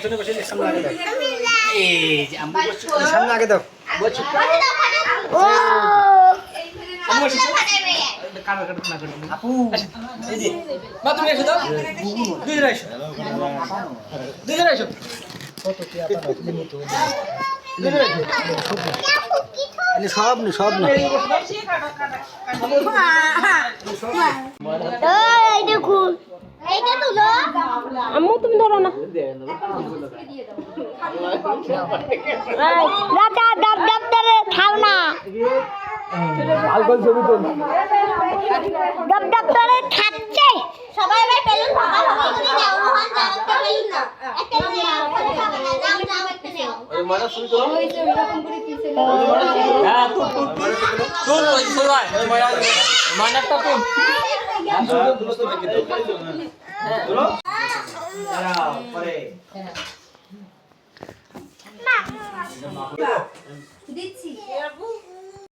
পেছনে বসে সামনে আগে দাও এই যে আম্মু সামনে আগে দাও বসে ও আম্মু বসে ফাটাবে কাটা না করে আপু এই যে মা তুমি এসো তো দুইজন এসো দুইজন এসো কত কি আপা তুমি মতো দুইজন এসো এনে সব না এই দেখুন এইটা তুলো আম্মু তুমি ধরো না রাজা দপ্তরে খাও না আলকল ছবি তো দপ্তরে খাচ্ছে সবাই ভাই বেলুন ভাগা ভাগা করে দাও মোহন যাও একটা বেলুন না একটা নাও যাও একটা নাও ওই মানা শুরু করো হ্যাঁ তুই সবাই মানাটা তুই দিচ্ছি